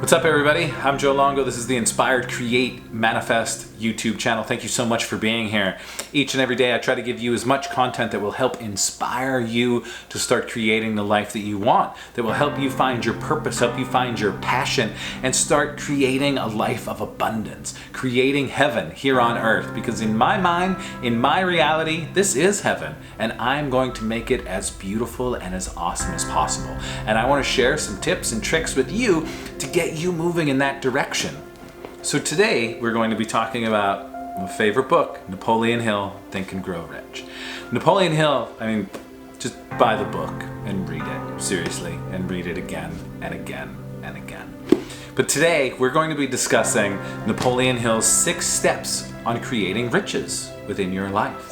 What's up, everybody? I'm Joe Longo. This is the Inspired Create Manifest YouTube channel. Thank you so much for being here. Each and every day I try to give you as much content that will help inspire you to start creating the life that you want, that will help you find your purpose, help you find your passion, and start creating a life of abundance, creating heaven here on earth. Because in my mind, in my reality, this is heaven, and I'm going to make it as beautiful and as awesome as possible. And I want to share some tips and tricks with you to get you moving in that direction. So today we're going to be talking about my favorite book, Napoleon Hill, Think and Grow Rich. Napoleon Hill, just buy the book and read it, seriously, and read it again and again and again. But today we're going to be discussing Napoleon Hill's 6 steps on creating riches within your life.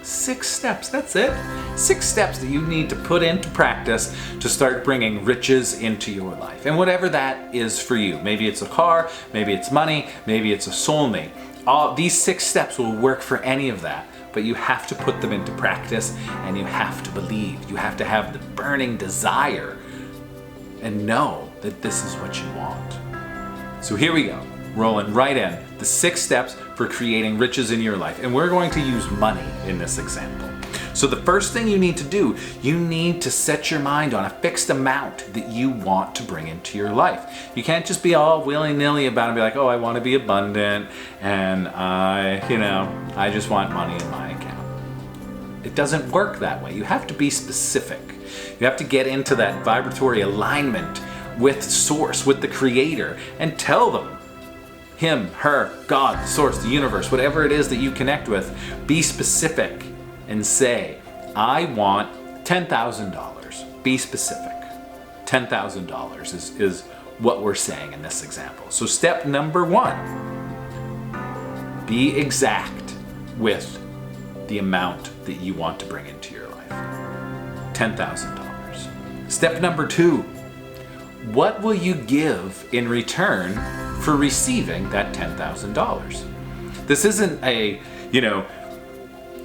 6 steps, that's it. 6 steps that you need to put into practice to start bringing riches into your life. And whatever that is for you. Maybe it's a car, maybe it's money, maybe it's a soulmate. All these 6 steps will work for any of that, but you have to put them into practice and you have to believe. You have to have the burning desire and know that this is what you want. So here we go, rolling right in. The 6 steps for creating riches in your life. And we're going to use money in this example. So the first thing you need to do, you need to set your mind on a fixed amount that you want to bring into your life. You can't just be all willy-nilly about it and be like, oh, I want to be abundant and I just want money in my account. It doesn't work that way. You have to be specific. You have to get into that vibratory alignment with Source, with the Creator, and tell them, Him, her, God, the Source, the universe, whatever it is that you connect with, be specific and say, I want $10,000. Be specific. $10,000 is what we're saying in this example. So step number 1, be exact with the amount that you want to bring into your life. $10,000. Step number 2, what will you give in return for receiving that $10,000? This isn't a,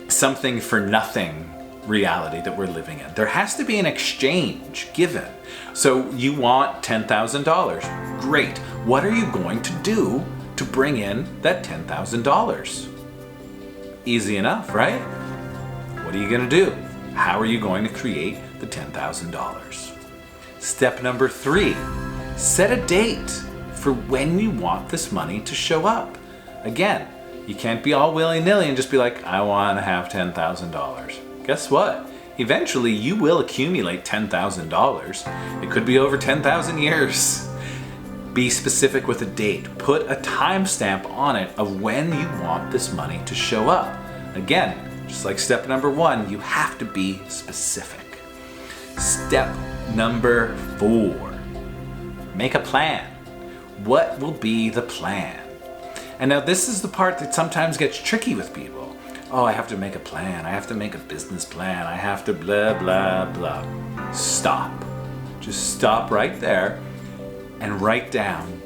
something for nothing reality that we're living in. There has to be an exchange given. So you want $10,000. Great. What are you going to do to bring in that $10,000? Easy enough, right? What are you going to do? How are you going to create the $10,000? Step number 3, set a date for when you want this money to show up. Again, you can't be all willy-nilly and just be like, I want to have $10,000. Guess what? Eventually you will accumulate $10,000. It could be over 10,000 years. Be specific with a date. Put a timestamp on it of when you want this money to show up. Again, just like step number 1, you have to be specific. Step number 4, make a plan. What will be the plan? And now this is the part that sometimes gets tricky with people. Oh, I have to make a plan. I have to make a business plan. I have to blah, blah, blah. Stop. Just stop right there and write down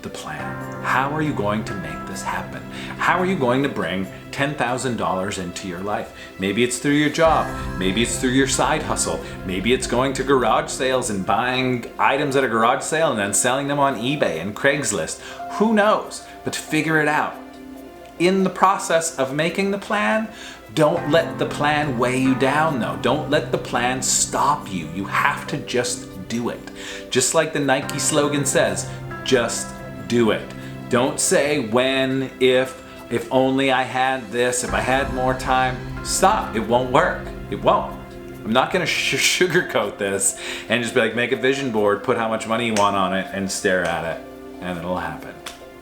the plan. How are you going to make this happen? How are you going to bring $10,000 into your life? Maybe it's through your job. Maybe it's through your side hustle. Maybe it's going to garage sales and buying items at a garage sale and then selling them on eBay and Craigslist. Who knows? But figure it out. In the process of making the plan, don't let the plan weigh you down though. Don't let the plan stop you. You have to just do it. Just like the Nike slogan says, just do it. Don't say when, if only I had this, if I had more time. Stop. It won't work. It won't. I'm not going to sugarcoat this and just be like, make a vision board, put how much money you want on it, and stare at it, and it'll happen.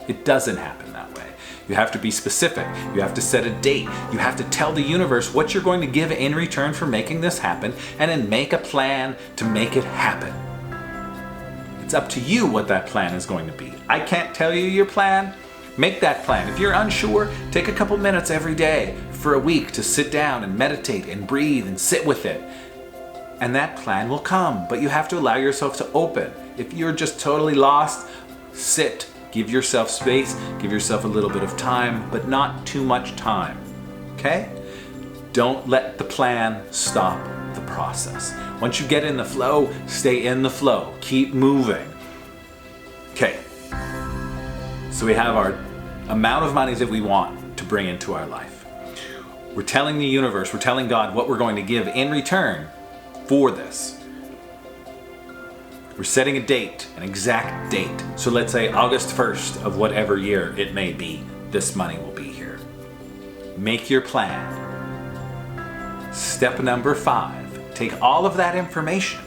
It doesn't happen that way. You have to be specific. You have to set a date. You have to tell the universe what you're going to give in return for making this happen, and then make a plan to make it happen. It's up to you what that plan is going to be. I can't tell you your plan. Make that plan. If you're unsure, take a couple minutes every day for a week to sit down and meditate and breathe and sit with it. And that plan will come, but you have to allow yourself to open. If you're just totally lost, sit. Give yourself space, give yourself a little bit of time, but not too much time. Okay? Don't let the plan stop the process. Once you get in the flow, stay in the flow. Keep moving. Okay, so we have our amount of money that we want to bring into our life. We're telling the universe, we're telling God what we're going to give in return for this. We're setting a date, an exact date. So let's say August 1st of whatever year it may be, this money will be here. Make your plan. Step number 5, take all of that information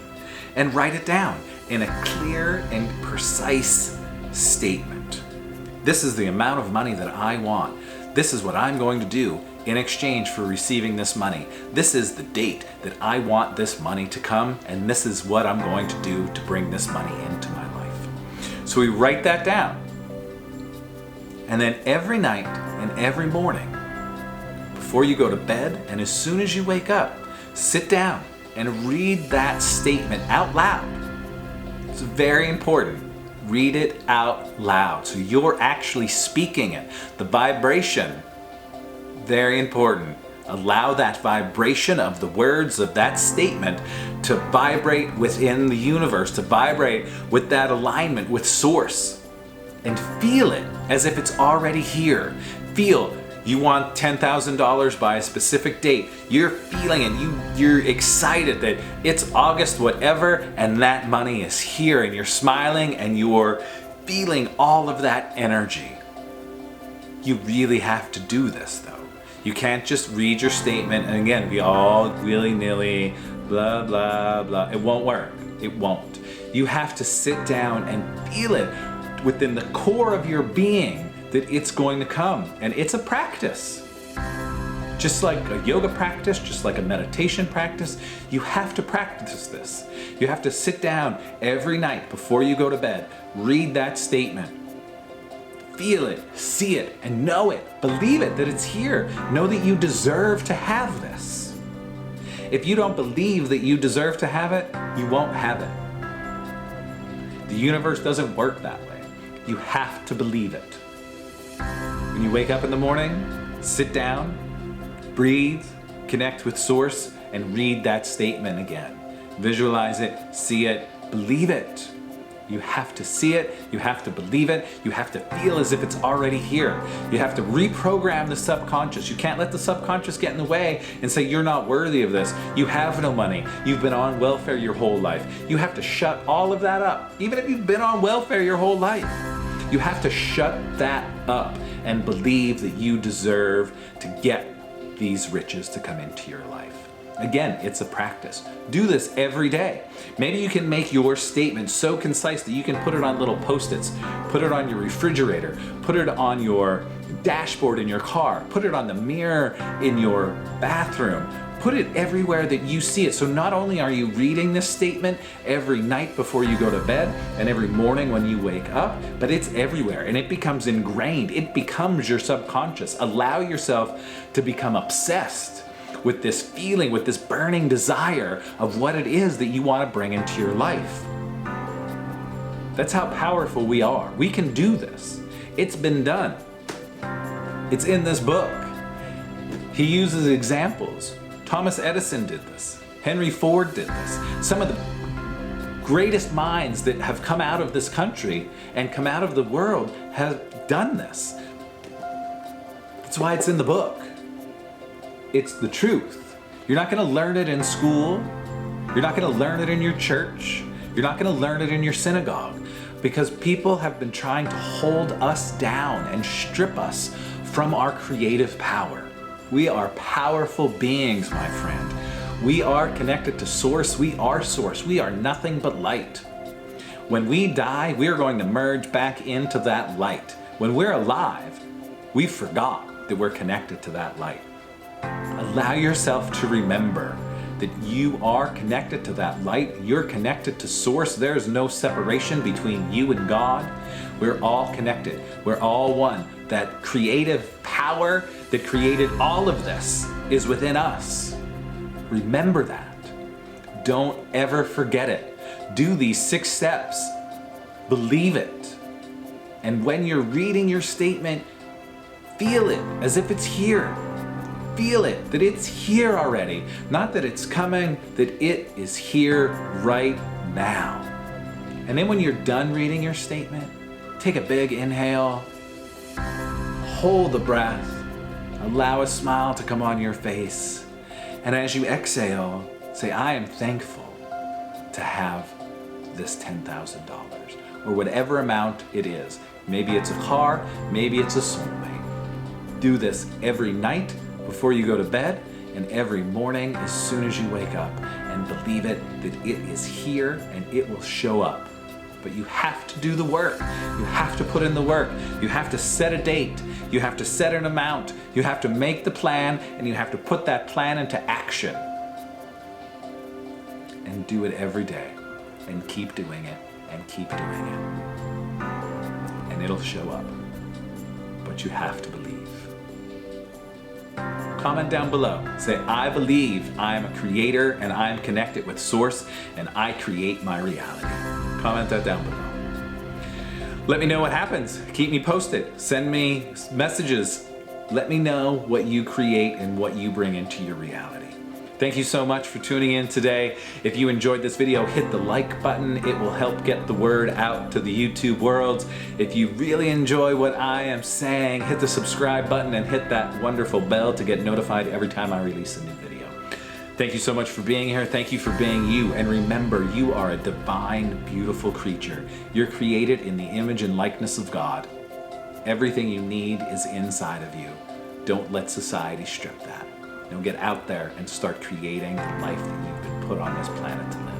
and write it down in a clear and precise statement. This is the amount of money that I want. This is what I'm going to do in exchange for receiving this money. This is the date that I want this money to come, and this is what I'm going to do to bring this money into my life. So we write that down. And then every night and every morning, before you go to bed and as soon as you wake up, sit down and read that statement out loud. It's very important. Read it out loud. So you're actually speaking it. The vibration, very important. Allow that vibration of the words of that statement to vibrate within the universe, to vibrate with that alignment with source. And feel it as if it's already here. Feel you want $10,000 by a specific date. You're feeling it. You're excited that it's August whatever and that money is here, and you're smiling and you're feeling all of that energy. You really have to do this though. You can't just read your statement and again be all willy-nilly, blah, blah, blah. It won't work. It won't. You have to sit down and feel it within the core of your being that it's going to come. And it's a practice. Just like a yoga practice, just like a meditation practice, you have to practice this. You have to sit down every night before you go to bed, read that statement. Feel it, see it, and know it. Believe it, that it's here. Know that you deserve to have this. If you don't believe that you deserve to have it, you won't have it. The universe doesn't work that way. You have to believe it. When you wake up in the morning, sit down, breathe, connect with source, and read that statement again. Visualize it, see it, believe it. You have to see it, you have to believe it, you have to feel as if it's already here. You have to reprogram the subconscious. You can't let the subconscious get in the way and say you're not worthy of this. You have no money. You've been on welfare your whole life. You have to shut all of that up. Even if you've been on welfare your whole life, you have to shut that up and believe that you deserve to get these riches to come into your life. Again, it's a practice. Do this every day. Maybe you can make your statement so concise that you can put it on little Post-its, put it on your refrigerator, put it on your dashboard in your car, put it on the mirror in your bathroom, put it everywhere that you see it. So not only are you reading this statement every night before you go to bed and every morning when you wake up, but it's everywhere and it becomes ingrained. It becomes your subconscious. Allow yourself to become obsessed with this feeling, with this burning desire of what it is that you want to bring into your life. That's how powerful we are. We can do this. It's been done. It's in this book. He uses examples. Thomas Edison did this. Henry Ford did this. Some of the greatest minds that have come out of this country and come out of the world have done this. That's why it's in the book. It's the truth. You're not going to learn it in school. You're not going to learn it in your church. You're not going to learn it in your synagogue, because people have been trying to hold us down and strip us from our creative power. We are powerful beings, my friend. We are connected to source. We are source. We are nothing but light. When we die, we are going to merge back into that light. When we're alive, we forgot that we're connected to that light. Allow yourself to remember that you are connected to that light. You're connected to source. There is no separation between you and God. We're all connected. We're all one. That creative power that created all of this is within us. Remember that. Don't ever forget it. Do these 6 steps. Believe it. And when you're reading your statement, feel it as if it's here. Feel it, that it's here already. Not that it's coming, that it is here right now. And then when you're done reading your statement, take a big inhale, hold the breath, allow a smile to come on your face. And as you exhale, say, I am thankful to have this $10,000 or whatever amount it is. Maybe it's a car, maybe it's a soulmate. Do this every night before you go to bed and every morning as soon as you wake up, and believe it that it is here and it will show up. But you have to do the work. You have to put in the work. You have to set a date. You have to set an amount. You have to make the plan, and you have to put that plan into action. And do it every day. And keep doing it. And keep doing it. And it'll show up. But you have to believe. Comment down below. Say, I believe I am a creator and I am connected with Source and I create my reality. Comment that down below. Let me know what happens. Keep me posted. Send me messages. Let me know what you create and what you bring into your reality. Thank you so much for tuning in today. If you enjoyed this video, hit the like button. It will help get the word out to the YouTube world. If you really enjoy what I am saying, hit the subscribe button and hit that wonderful bell to get notified every time I release a new video. Thank you so much for being here. Thank you for being you. And remember, you are a divine, beautiful creature. You're created in the image and likeness of God. Everything you need is inside of you. Don't let society strip that. Now get out there and start creating the life that you've been put on this planet to live.